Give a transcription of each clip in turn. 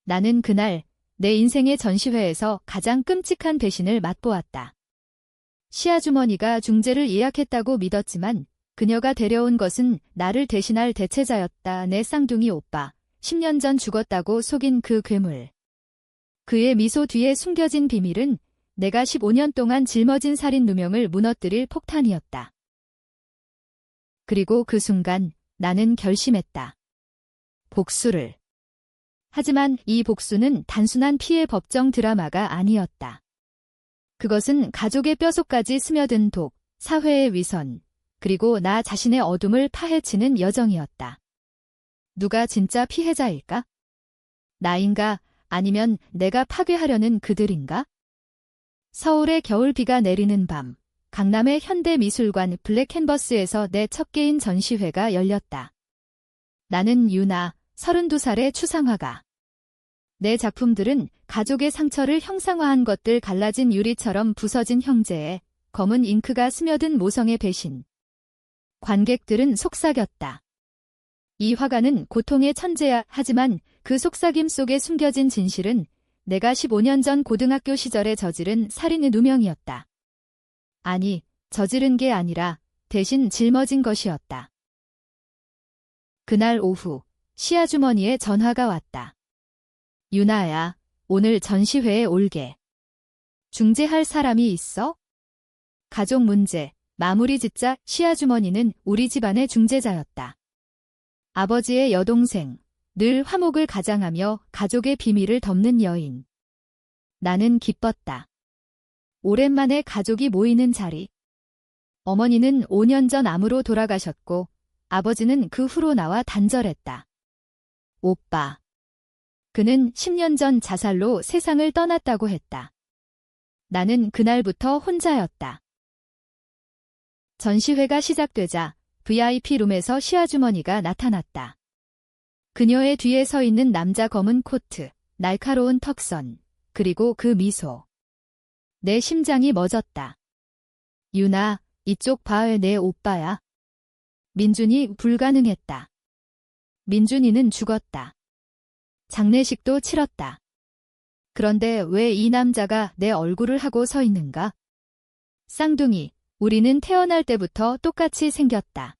나는 그날 내 인생의 전시회에서 가장 끔찍한 배신을 맛보았다. 시아주머니가 중재를 예약했다고 믿었지만 그녀가 데려온 것은 나를 대신할 대체자였다. 내 쌍둥이 오빠, 10년 전 죽었다고 속인 그 괴물. 그의 미소 뒤에 숨겨진 비밀은 내가 15년 동안 짊어진 살인 누명을 무너뜨릴 폭탄이었다. 그리고 그 순간 나는 결심했다. 복수를. 하지만 이 복수는 단순한 피해 법정 드라마가 아니었다. 그것은 가족의 뼈속까지 스며든 독, 사회의 위선, 그리고 나 자신의 어둠을 파헤치는 여정이었다. 누가 진짜 피해자일까? 나인가? 아니면 내가 파괴하려는 그들인가? 서울의 겨울비가 내리는 밤, 강남의 현대미술관 블랙캔버스에서 내 첫 개인 전시회가 열렸다. 나는 유나, 32살의 추상화가. 내 작품들은 가족의 상처를 형상화한 것들, 갈라진 유리처럼 부서진 형제의 검은 잉크가 스며든 모성의 배신. 관객들은 속삭였다. 이 화가는 고통의 천재야. 하지만 그 속삭임 속에 숨겨진 진실은 내가 15년 전 고등학교 시절에 저지른 살인의 누명이었다. 아니, 저지른 게 아니라 대신 짊어진 것이었다. 그날 오후 시아주머니에 전화가 왔다. 유나야, 오늘 전시회에 올게. 중재할 사람이 있어? 가족 문제, 마무리 짓자. 시아주머니는 우리 집안의 중재자였다. 아버지의 여동생, 늘 화목을 가장하며 가족의 비밀을 덮는 여인. 나는 기뻤다. 오랜만에 가족이 모이는 자리. 어머니는 5년 전 암으로 돌아가셨고 아버지는 그 후로 나와 단절했다. 오빠. 그는 10년 전 자살로 세상을 떠났다고 했다. 나는 그날부터 혼자였다. 전시회가 시작되자 VIP 룸에서 시아주머니가 나타났다. 그녀의 뒤에 서 있는 남자, 검은 코트, 날카로운 턱선, 그리고 그 미소. 내 심장이 멎었다. 유나, 이쪽 봐. 내 오빠야. 민준이. 불가능했다. 민준이는 죽었다. 장례식도 치렀다. 그런데 왜 이 남자가 내 얼굴을 하고 서 있는가? 쌍둥이, 우리는 태어날 때부터 똑같이 생겼다.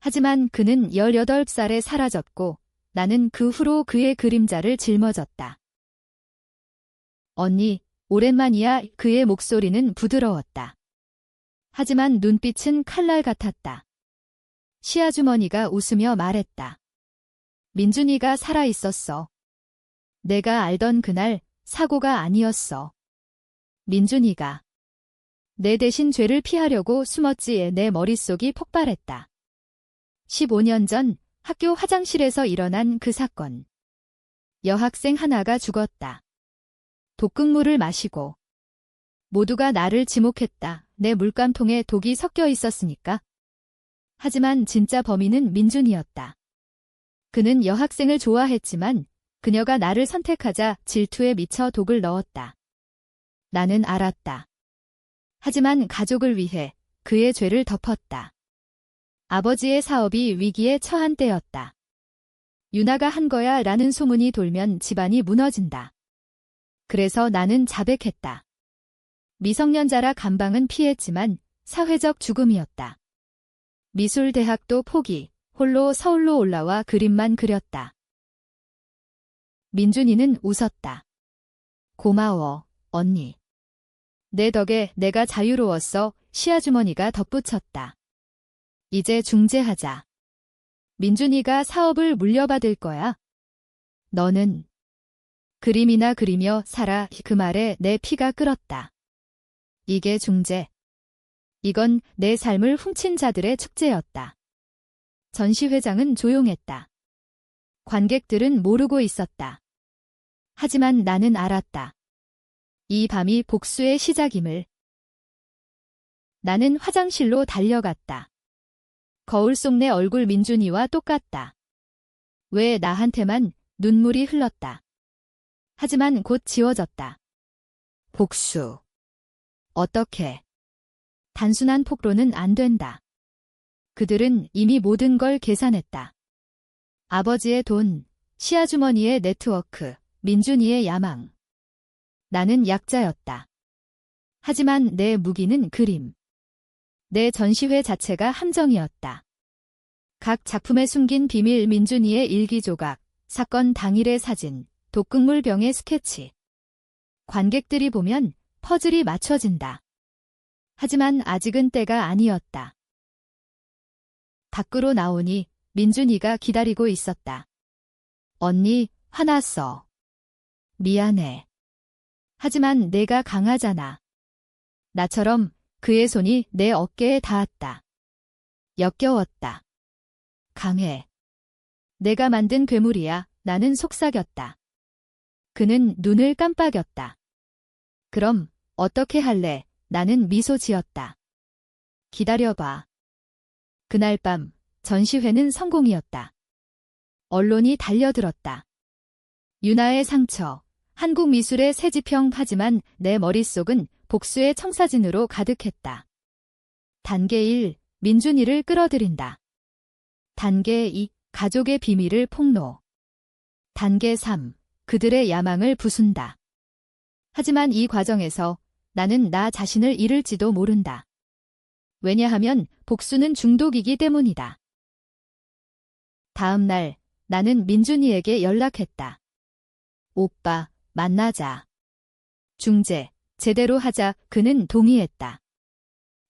하지만 그는 18살에 사라졌고 나는 그 후로 그의 그림자를 짊어졌다. 언니, 오랜만이야. 그의 목소리는 부드러웠다. 하지만 눈빛은 칼날 같았다. 시아주머니가 웃으며 말했다. 민준이가 살아있었어. 내가 알던 그날 사고가 아니었어. 민준이가. 내 대신 죄를 피하려고 숨었지. 내 머릿속이 폭발했다. 15년 전 학교 화장실에서 일어난 그 사건. 여학생 하나가 죽었다. 독극물을 마시고. 모두가 나를 지목했다. 내 물감통에 독이 섞여 있었으니까. 하지만 진짜 범인은 민준이었다. 그는 여학생을 좋아했지만 그녀가 나를 선택하자 질투에 미쳐 독을 넣었다. 나는 알았다. 하지만 가족을 위해 그의 죄를 덮었다. 아버지의 사업이 위기에 처한 때였다. 유나가 한 거야 라는 소문이 돌면 집안이 무너진다. 그래서 나는 자백했다. 미성년자라 감방은 피했지만 사회적 죽음이었다. 미술대학도 포기, 홀로 서울로 올라와 그림만 그렸다. 민준이는 웃었다. 고마워, 언니. 내 덕에 내가 자유로웠어. 시아주머니가 덧붙였다. 이제 중재하자. 민준이가 사업을 물려받을 거야. 너는 그림이나 그리며 살아. 그 말에 내 피가 끓었다. 이게 중재. 이건 내 삶을 훔친 자들의 축제였다. 전시회장은 조용했다. 관객들은 모르고 있었다. 하지만 나는 알았다. 이 밤이 복수의 시작임을. 나는 화장실로 달려갔다. 거울 속 내 얼굴 민준이와 똑같다. 왜 나한테만? 눈물이 흘렀다. 하지만 곧 지워졌다. 복수. 어떻게? 단순한 폭로는 안 된다. 그들은 이미 모든 걸 계산했다. 아버지의 돈, 시아주머니의 네트워크, 민준이의 야망. 나는 약자였다. 하지만 내 무기는 그림. 내 전시회 자체가 함정이었다. 각 작품에 숨긴 비밀, 민준이의 일기 조각, 사건 당일의 사진, 독극물병의 스케치. 관객들이 보면 퍼즐이 맞춰진다. 하지만 아직은 때가 아니었다. 밖으로 나오니 민준이가 기다리고 있었다. 언니, 화났어. 미안해. 하지만 내가 강하잖아. 나처럼 그의 손이 내 어깨에 닿았다. 역겨웠다. 강해. 내가 만든 괴물이야. 나는 속삭였다. 그는 눈을 깜빡였다. 그럼 어떻게 할래? 나는 미소 지었다. 기다려봐. 그날 밤 전시회는 성공이었다. 언론이 달려들었다. 유나의 상처, 한국 미술의 새 지평. 하지만 내 머릿속은 복수의 청사진으로 가득했다. 단계 1. 민준이를 끌어들인다. 단계 2. 가족의 비밀을 폭로. 단계 3. 그들의 야망을 부순다. 하지만 이 과정에서 나는 나 자신을 잃을지도 모른다. 왜냐하면 복수는 중독이기 때문이다. 다음 날 나는 민준이에게 연락했다. 오빠, 만나자. 중재, 제대로 하자. 그는 동의했다.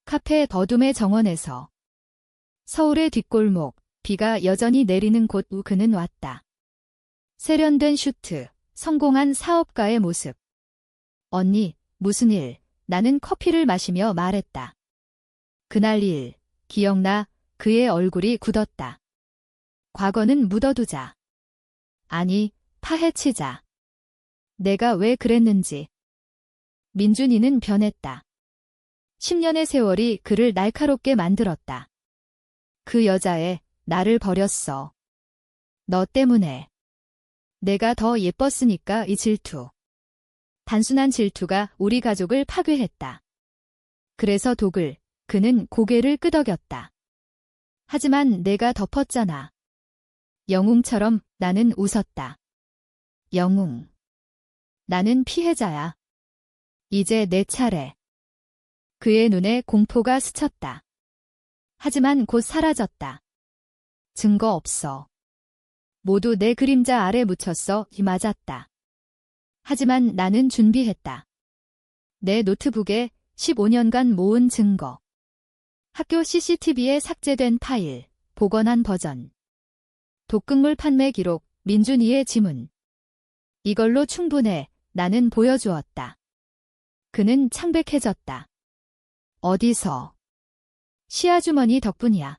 카페 버둠의 정원에서. 서울의 뒷골목, 비가 여전히 내리는 곳. 그는 왔다. 세련된 슈트, 성공한 사업가의 모습. 언니, 무슨 일? 나는 커피를 마시며 말했다. 그날 일, 기억나? 그의 얼굴이 굳었다. 과거는 묻어두자. 아니, 파헤치자. 내가 왜 그랬는지. 민준이는 변했다. 10년의 세월이 그를 날카롭게 만들었다. 그 여자애, 나를 버렸어. 너 때문에. 내가 더 예뻤으니까. 이 질투. 단순한 질투가 우리 가족을 파괴했다. 그래서 독을. 그는 고개를 끄덕였다. 하지만 내가 덮었잖아. 영웅처럼. 나는 웃었다. 영웅. 나는 피해자야. 이제 내 차례. 그의 눈에 공포가 스쳤다. 하지만 곧 사라졌다. 증거 없어. 모두 내 그림자 아래 묻혔어. 맞았다. 하지만 나는 준비했다. 내 노트북에 15년간 모은 증거. 학교 CCTV에 삭제된 파일, 복원한 버전. 독극물 판매 기록, 민준이의 지문. 이걸로 충분해. 나는 보여주었다. 그는 창백해졌다. 어디서? 시아주머니 덕분이야.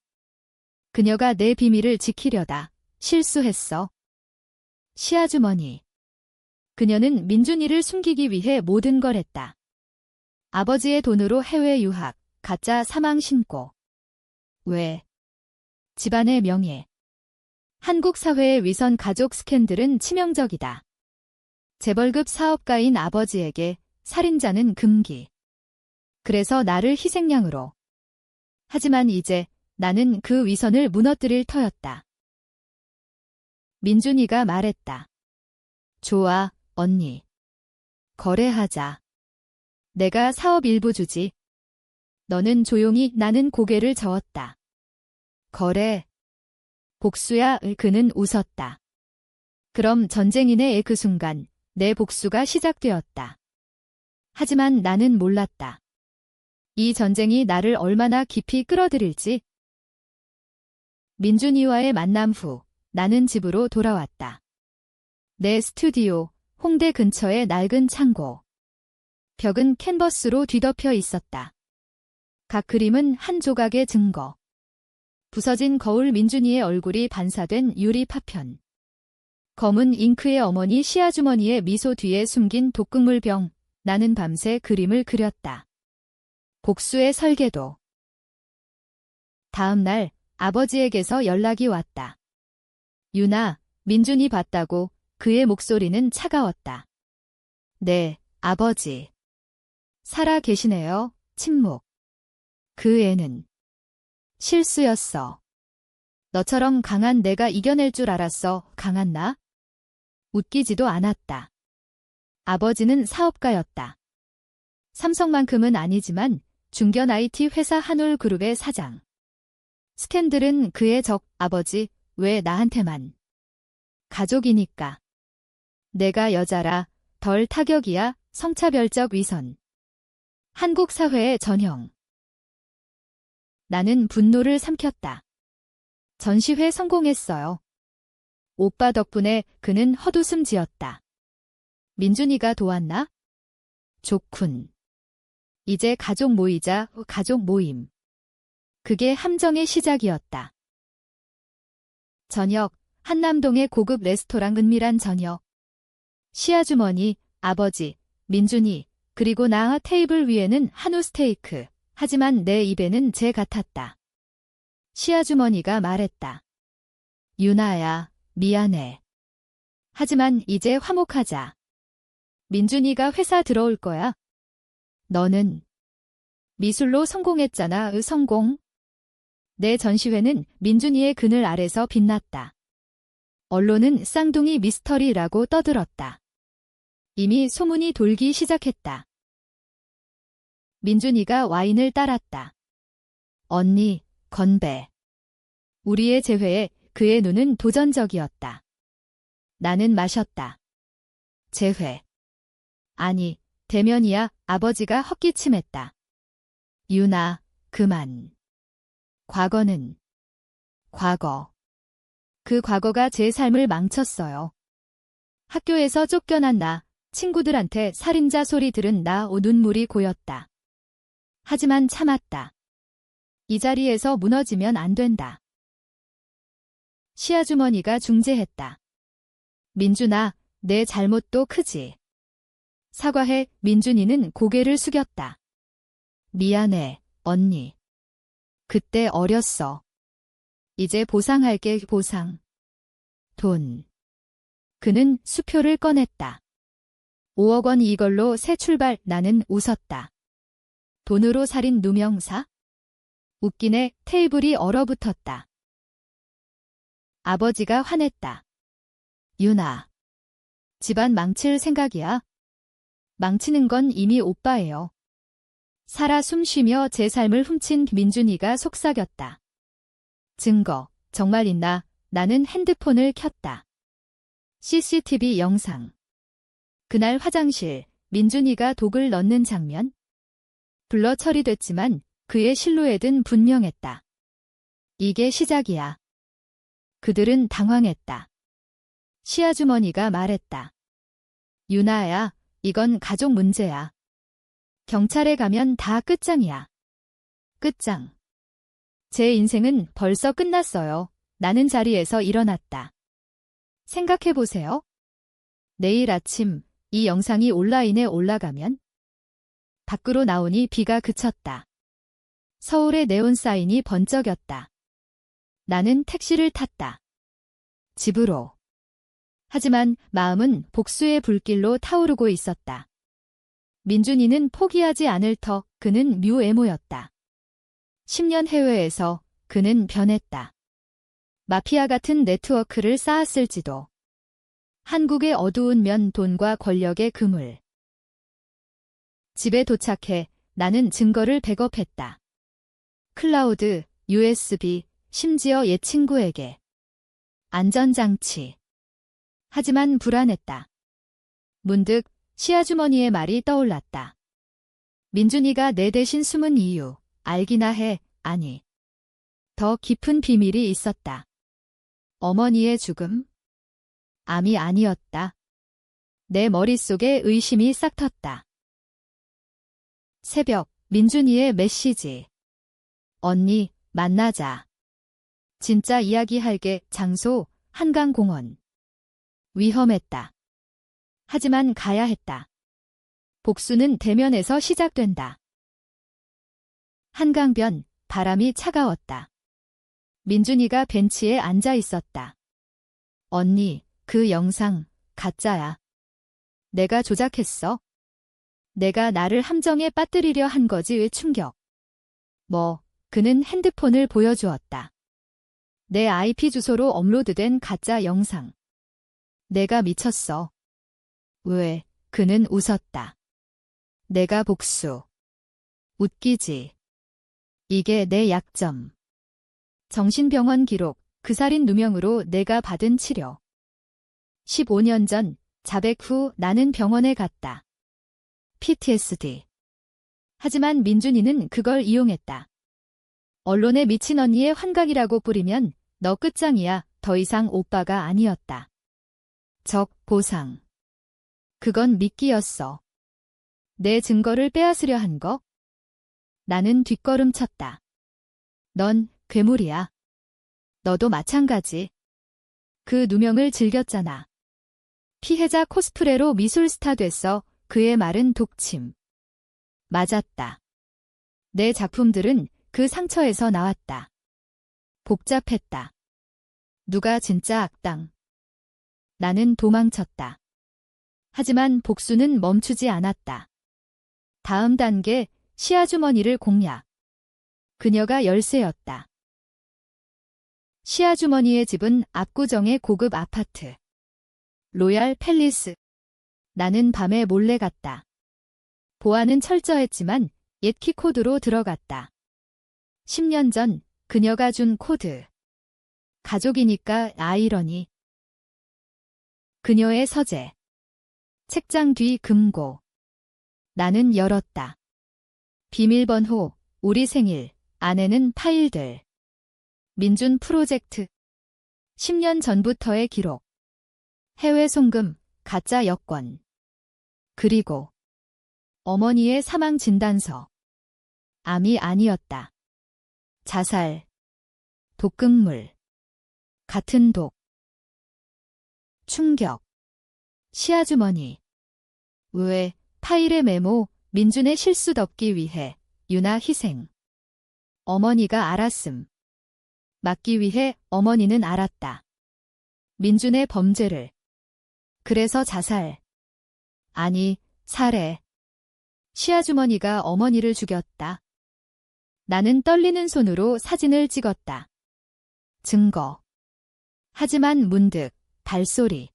그녀가 내 비밀을 지키려다 실수했어. 시아주머니. 그녀는 민준이를 숨기기 위해 모든 걸 했다. 아버지의 돈으로 해외 유학, 가짜 사망 신고. 왜? 집안의 명예. 한국 사회의 위선. 가족 스캔들은 치명적이다. 재벌급 사업가인 아버지에게 살인자는 금기. 그래서 나를 희생양으로. 하지만 이제 나는 그 위선을 무너뜨릴 터였다. 민준이가 말했다. 좋아, 언니. 거래하자. 내가 사업 일부 주지. 너는 조용히. 나는 고개를 저었다. 거래. 복수야. 그는 웃었다. 그럼 전쟁이네. 그 순간 내 복수가 시작되었다. 하지만 나는 몰랐다. 이 전쟁이 나를 얼마나 깊이 끌어들일지. 민준이와의 만남 후 나는 집으로 돌아왔다. 내 스튜디오, 홍대 근처의 낡은 창고. 벽은 캔버스로 뒤덮여 있었다. 각 그림은 한 조각의 증거. 부서진 거울, 민준이의 얼굴이 반사된 유리 파편. 검은 잉크의 어머니 시아주머니의 미소 뒤에 숨긴 독극물병. 나는 밤새 그림을 그렸다. 복수의 설계도. 다음 날 아버지에게서 연락이 왔다. 유나, 민준이 봤다고. 그의 목소리는 차가웠다. 네, 아버지. 살아 계시네요. 침묵. 그 애는 실수였어. 너처럼 강한 내가 이겨낼 줄 알았어. 강한 나? 웃기지도 않았다. 아버지는 사업가였다. 삼성만큼은 아니지만 중견 IT 회사 한올그룹의 사장. 스캔들은 그의 적, 아버지, 왜 나한테만. 가족이니까. 내가 여자라 덜 타격이야. 성차별적 위선. 한국 사회의 전형. 나는 분노를 삼켰다. 전시회 성공했어요. 오빠 덕분에 그는 헛웃음 지었다. 민준이가 도왔나? 좋군. 이제 가족 모이자, 가족 모임. 그게 함정의 시작이었다. 저녁, 한남동의 고급 레스토랑 은밀한 저녁. 시아주머니, 아버지, 민준이, 그리고 나 테이블 위에는 한우 스테이크. 하지만 내 입에는 재 같았다. 시아주머니가 말했다. 유나야, 미안해. 하지만 이제 화목하자. 민준이가 회사 들어올 거야. 너는 미술로 성공했잖아. 성공. 내 전시회는 민준이의 그늘 아래서 빛났다. 언론은 쌍둥이 미스터리라고 떠들었다. 이미 소문이 돌기 시작했다. 민준이가 와인을 따랐다. 언니, 건배. 우리의 재회에 그의 눈은 도전적이었다. 나는 마셨다. 재회. 아니, 대면이야. 아버지가 헛기침했다. 유나, 그만. 과거는 과거. 그 과거가 제 삶을 망쳤어요. 학교에서 쫓겨난 나, 친구들한테 살인자 소리 들은 나, 눈물이 고였다. 하지만 참았다. 이 자리에서 무너지면 안 된다. 시아주머니가 중재했다. 민준아, 내 잘못도 크지. 사과해. 민준이는 고개를 숙였다. 미안해, 언니. 그때 어렸어. 이제 보상할게. 보상. 돈. 그는 수표를 꺼냈다. 5억 원. 이걸로 새 출발. 나는 웃었다. 돈으로 살인 누명사? 웃기네. 테이블이 얼어붙었다. 아버지가 화냈다. 유나. 집안 망칠 생각이야? 망치는 건 이미 오빠예요. 살아 숨쉬며 제 삶을 훔친 민준이가 속삭였다. 증거, 정말 있나? 나는 핸드폰을 켰다. CCTV 영상. 그날 화장실, 민준이가 독을 넣는 장면? 블러 처리됐지만 그의 실루엣은 분명했다. 이게 시작이야. 그들은 당황했다. 시아주머니가 말했다. 유나야, 이건 가족 문제야. 경찰에 가면 다 끝장이야. 끝장. 제 인생은 벌써 끝났어요. 나는 자리에서 일어났다. 생각해보세요. 내일 아침 이 영상이 온라인에 올라가면? 밖으로 나오니 비가 그쳤다. 서울의 네온 사인이 번쩍였다. 나는 택시를 탔다. 집으로. 하지만 마음은 복수의 불길로 타오르고 있었다. 민준이는 포기하지 않을 터. 그는 뮤에모였다. 10년 해외에서 그는 변했다. 마피아 같은 네트워크를 쌓았을지도. 한국의 어두운 면, 돈과 권력의 그물. 집에 도착해 나는 증거를 백업했다. 클라우드, USB, 심지어 옛 친구에게. 안전장치. 하지만 불안했다. 문득 시아주머니의 말이 떠올랐다. 민준이가 내 대신 숨은 이유, 알기나 해. 아니. 더 깊은 비밀이 있었다. 어머니의 죽음? 암이 아니었다. 내 머릿속에 의심이 싹 텄다. 새벽, 민준이의 메시지. 언니, 만나자. 진짜 이야기할게. 장소, 한강공원. 위험했다. 하지만 가야 했다. 복수는 대면에서 시작된다. 한강변, 바람이 차가웠다. 민준이가 벤치에 앉아 있었다. 언니, 그 영상, 가짜야. 내가 조작했어. 내가 나를 함정에 빠뜨리려 한 거지. 왜 충격. 그는 핸드폰을 보여주었다. 내 IP 주소로 업로드된 가짜 영상. 내가 미쳤어. 왜, 그는 웃었다. 내가 복수. 웃기지. 이게 내 약점. 정신병원 기록, 그 살인 누명으로 내가 받은 치료. 15년 전, 자백 후 나는 병원에 갔다. PTSD. 하지만 민준이는 그걸 이용했다. 언론에 미친 언니의 환각이라고 뿌리면 너 끝장이야. 더 이상 오빠가 아니었다. 적, 보상. 그건 미끼였어. 내 증거를 빼앗으려 한 거? 나는 뒷걸음 쳤다. 넌 괴물이야. 너도 마찬가지. 그 누명을 즐겼잖아. 피해자 코스프레로 미술 스타 됐어. 그의 말은 독침. 맞았다. 내 작품들은 그 상처에서 나왔다. 복잡했다. 누가 진짜 악당? 나는 도망쳤다. 하지만 복수는 멈추지 않았다. 다음 단계, 시아주머니를 공략. 그녀가 열쇠였다. 시아주머니의 집은 압구정의 고급 아파트. 로얄 팰리스. 나는 밤에 몰래 갔다. 보안은 철저했지만 옛 키코드로 들어갔다. 10년 전 그녀가 준 코드. 가족이니까 아이러니. 그녀의 서재. 책장 뒤 금고. 나는 열었다. 비밀번호, 우리 생일, 안에는 파일들. 민준 프로젝트. 10년 전부터의 기록. 해외 송금, 가짜 여권. 그리고 어머니의 사망 진단서. 암이 아니었다. 자살. 독극물. 같은 독. 충격. 시아주머니. 왜, 파일의 메모, 민준의 실수 덮기 위해, 유나 희생. 어머니가 알았음. 막기 위해 어머니는 알았다. 민준의 범죄를. 그래서 자살. 아니, 살해. 시아주머니가 어머니를 죽였다. 나는 떨리는 손으로 사진을 찍었다. 증거. 하지만 문득, 발소리.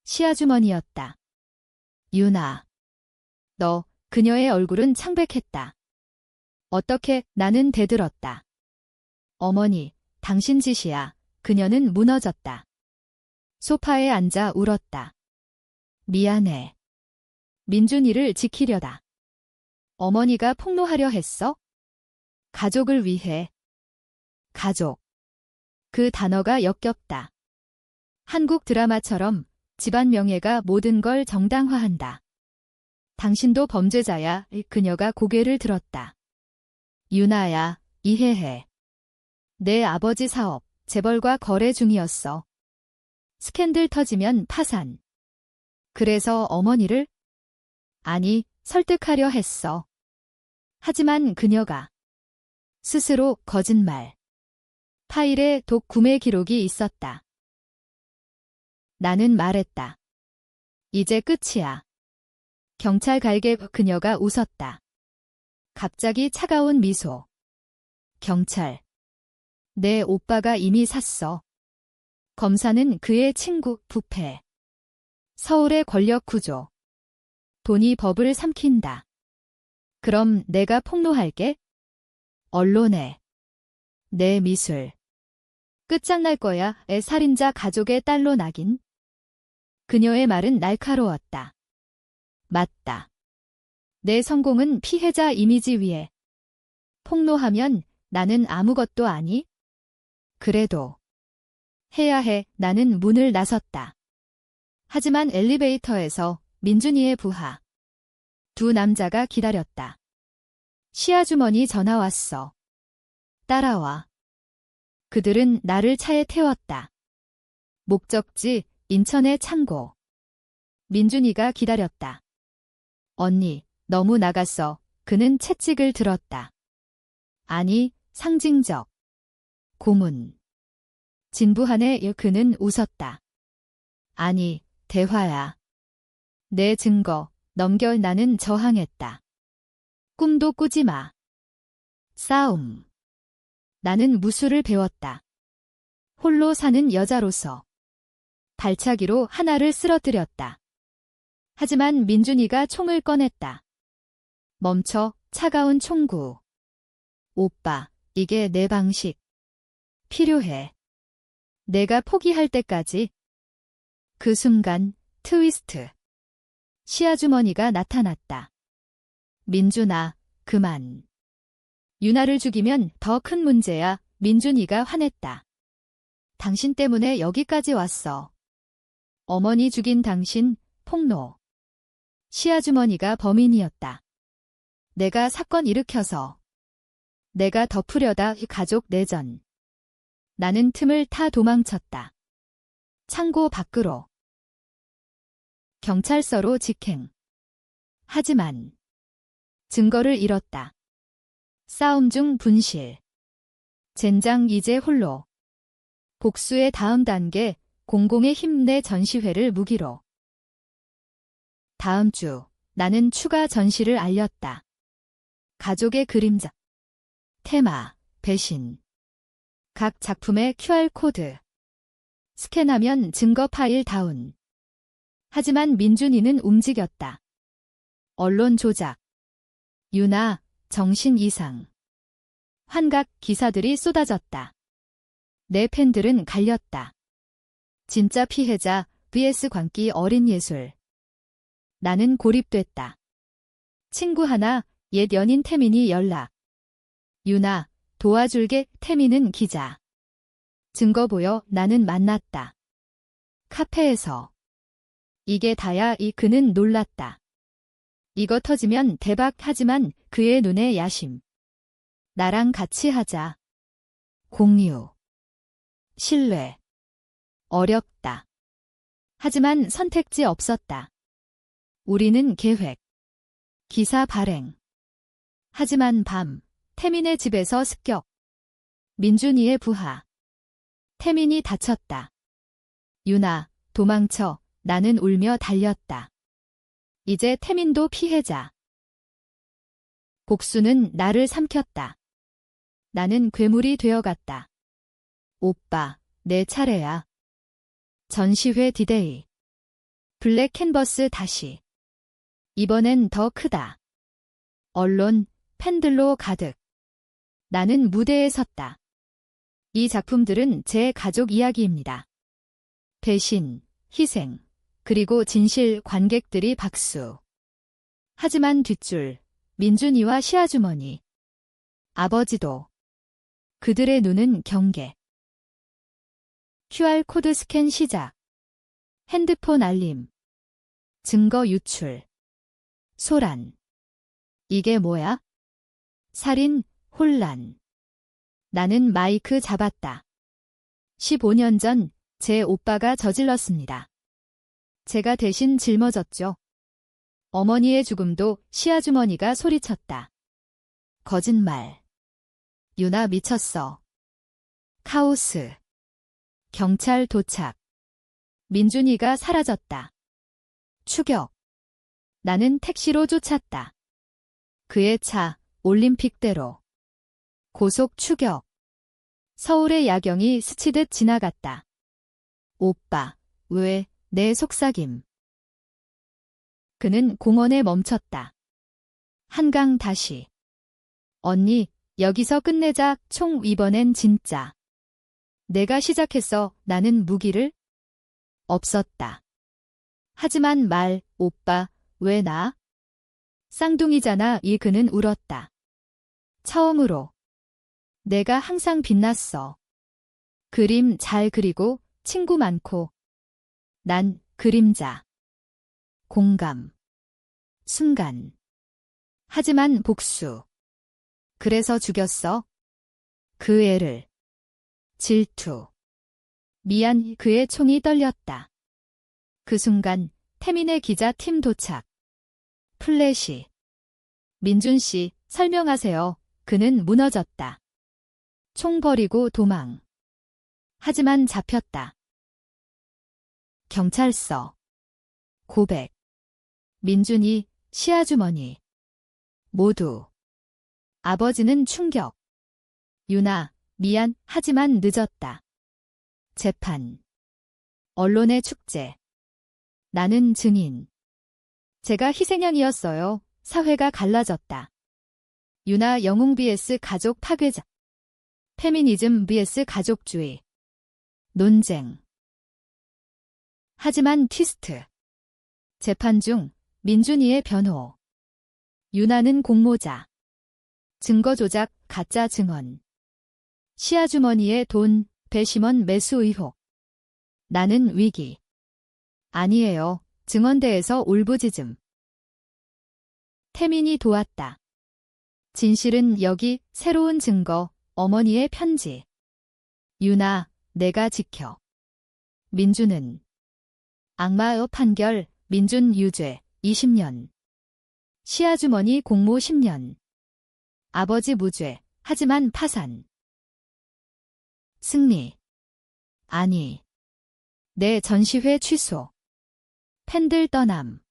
시아주머니였다. 유나. 너, 그녀의 얼굴은 창백했다. 어떻게, 나는 대들었다. 어머니, 당신 짓이야. 그녀는 무너졌다. 소파에 앉아 울었다. 미안해. 민준이를 지키려다. 어머니가 폭로하려 했어? 가족을 위해. 가족. 그 단어가 역겹다. 한국 드라마처럼 집안 명예가 모든 걸 정당화한다. 당신도 범죄자야. 그녀가 고개를 들었다. 유나야, 이해해. 내 아버지 사업, 재벌과 거래 중이었어. 스캔들 터지면 파산. 그래서 어머니를? 아니, 설득하려 했어. 하지만 그녀가 스스로 거짓말. 파일에 독 구매 기록이 있었다. 나는 말했다. 이제 끝이야. 경찰 갈게. 그녀가 웃었다. 갑자기 차가운 미소. 경찰. 내 오빠가 이미 샀어. 검사는 그의 친구, 부패. 서울의 권력 구조. 돈이 법을 삼킨다. 그럼 내가 폭로할게. 언론에. 내 미술. 끝장날 거야. 애 살인자 가족의 딸로 낙인. 그녀의 말은 날카로웠다. 맞다. 내 성공은 피해자 이미지 위에. 폭로하면 나는 아무것도 아니? 그래도. 해야 해. 나는 문을 나섰다. 하지만 엘리베이터에서 민준이의 부하. 두 남자가 기다렸다. 시아주머니 전화 왔어. 따라와. 그들은 나를 차에 태웠다. 목적지, 인천의 창고. 민준이가 기다렸다. 언니, 너무 나갔어. 그는 채찍을 들었다. 아니, 상징적. 고문. 진부한에 그는 웃었다. 아니, 대화야. 내 증거, 넘겨. 나는 저항했다. 꿈도 꾸지 마. 싸움. 나는 무술을 배웠다. 홀로 사는 여자로서. 발차기로 하나를 쓰러뜨렸다. 하지만 민준이가 총을 꺼냈다. 멈춰, 차가운 총구. 오빠, 이게 내 방식. 필요해. 내가 포기할 때까지. 그 순간, 트위스트. 시아주머니가 나타났다. 민준아, 그만. 유나를 죽이면 더 큰 문제야. 민준이가 화냈다. 당신 때문에 여기까지 왔어. 어머니 죽인 당신, 폭로. 시아주머니가 범인이었다. 내가 사건 일으켜서. 내가 덮으려다 가족 내전. 나는 틈을 타 도망쳤다. 창고 밖으로. 경찰서로 직행. 하지만 증거를 잃었다. 싸움 중 분실. 젠장 이제 홀로. 복수의 다음 단계, 공공의 힘 내 전시회를 무기로. 다음 주, 나는 추가 전시를 알렸다. 가족의 그림자. 테마, 배신. 각 작품의 QR코드. 스캔하면 증거 파일 다운. 하지만 민준이는 움직였다. 언론 조작. 유나, 정신 이상. 환각 기사들이 쏟아졌다. 내 팬들은 갈렸다. 진짜 피해자 vs 광기 어린 예술. 나는 고립됐다. 친구 하나, 옛 연인 태민이 연락. 유나, 도와줄게. 태민은 기자. 증거 보여. 나는 만났다. 카페에서. 이게 다야. 그는 놀랐다. 이거 터지면 대박. 하지만 그의 눈에 야심. 나랑 같이 하자. 공유. 신뢰. 어렵다. 하지만 선택지 없었다. 우리는 계획. 기사 발행. 하지만 밤, 태민의 집에서 습격. 민준이의 부하. 태민이 다쳤다. 유나, 도망쳐. 나는 울며 달렸다. 이제 태민도 피해자. 복수는 나를 삼켰다. 나는 괴물이 되어갔다. 오빠, 내 차례야. 전시회 디데이. 블랙 캔버스 다시. 이번엔 더 크다. 언론, 팬들로 가득. 나는 무대에 섰다. 이 작품들은 제 가족 이야기입니다. 배신, 희생, 그리고 진실. 관객들이 박수. 하지만 뒷줄, 민준이와 시아주머니. 아버지도. 그들의 눈은 경계. QR코드 스캔 시작. 핸드폰 알림. 증거 유출. 소란. 이게 뭐야? 살인, 혼란. 나는 마이크 잡았다. 15년 전 제 오빠가 저질렀습니다. 제가 대신 짊어졌죠. 어머니의 죽음도. 시아주머니가 소리쳤다. 거짓말. 유나 미쳤어. 카오스. 경찰 도착. 민준이가 사라졌다. 추격. 나는 택시로 쫓았다. 그의 차, 올림픽대로. 고속 추격. 서울의 야경이 스치듯 지나갔다. 오빠, 왜, 내 속삭임. 그는 공원에 멈췄다. 한강 다시. 언니, 여기서 끝내자. 총 이번엔 진짜. 내가 시작했어. 나는 무기를 없었다. 하지만 오빠, 왜 나? 쌍둥이잖아. 그는 울었다. 처음으로. 내가 항상 빛났어. 그림 잘 그리고 친구 많고. 난 그림자. 공감. 순간. 하지만 복수. 그래서 죽였어. 그 애를. 질투. 미안. 그의 총이 떨렸다. 그 순간 태민의 기자팀 도착. 플래시. 민준 씨, 설명하세요. 그는 무너졌다. 총 버리고 도망. 하지만 잡혔다. 경찰서. 고백. 민준이, 시아주머니. 모두. 아버지는 충격. 유나, 미안. 하지만 늦었다. 재판. 언론의 축제. 나는 증인. 제가 희생양이었어요. 사회가 갈라졌다. 유나 영웅 vs 가족 파괴자. 페미니즘 vs 가족주의. 논쟁. 하지만 트위스트. 재판 중 민준이의 변호. 유나는 공모자. 증거 조작, 가짜 증언. 시아주머니의 돈, 배심원 매수 의혹. 나는 위기. 아니에요. 증언대에서 울부짖음. 태민이 도왔다. 진실은 여기, 새로운 증거, 어머니의 편지. 유나, 내가 지켜. 민준은. 악마의 판결, 민준 유죄, 20년. 시아주머니 공모 10년. 아버지 무죄, 하지만 파산. 승리. 아니. 내 전시회 취소. 팬들 떠남.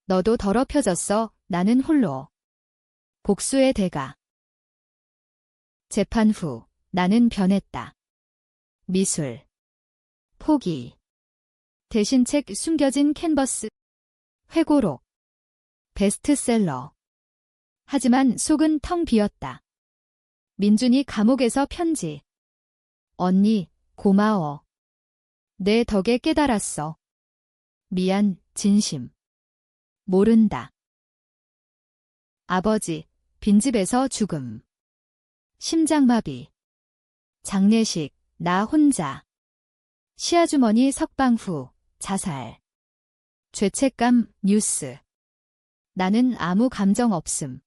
너도 더럽혀졌어, 나는 홀로. 복수의 대가. 재판 후, 나는 변했다. 미술. 포기. 대신 책 숨겨진 캔버스. 회고록. 베스트셀러. 하지만 속은 텅 비었다. 민준이 감옥에서 편지. 언니, 고마워. 내 덕에 깨달았어. 미안, 진심. 모른다. 아버지, 빈집에서 죽음. 심장마비. 장례식, 나 혼자. 시아주머니 석방 후, 자살. 죄책감, 뉴스. 나는 아무 감정 없음.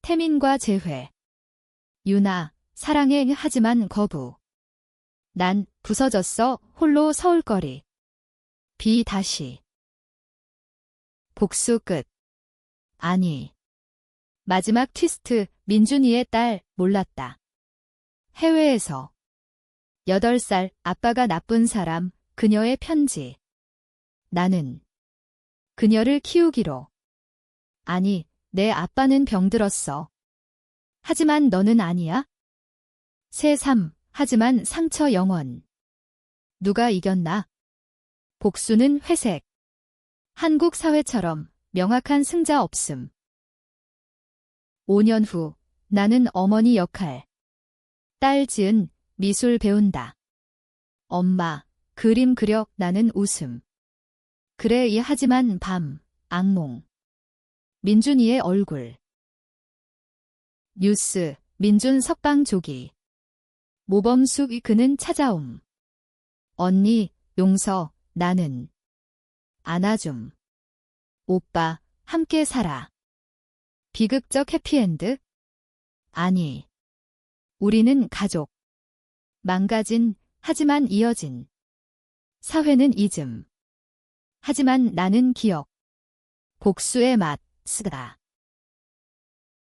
태민과 재회. 유나, 사랑해 하지만 거부. 난 부서졌어, 홀로 서울거리. 비 다시. 복수 끝. 아니. 마지막 트위스트, 민준이의 딸, 몰랐다. 해외에서. 8살, 아빠가 나쁜 사람, 그녀의 편지. 나는. 그녀를 키우기로. 아니, 내 아빠는 병들었어. 하지만 너는 아니야? 새삼, 하지만 상처 영원. 누가 이겼나? 복수는 회색. 한국 사회처럼 명확한 승자 없음. 5년 후, 나는 어머니 역할. 딸 지은 미술 배운다. 엄마, 그림 그려, 나는 웃음. 그래 하지만 밤, 악몽. 민준이의 얼굴. 뉴스, 민준 석방 조기. 모범수 그는 찾아옴. 언니, 용서, 나는. 안아줌. 오빠, 함께 살아. 비극적 해피엔드? 아니. 우리는 가족. 망가진, 하지만 이어진. 사회는 잊음. 하지만 나는 기억. 복수의 맛, 쓰다.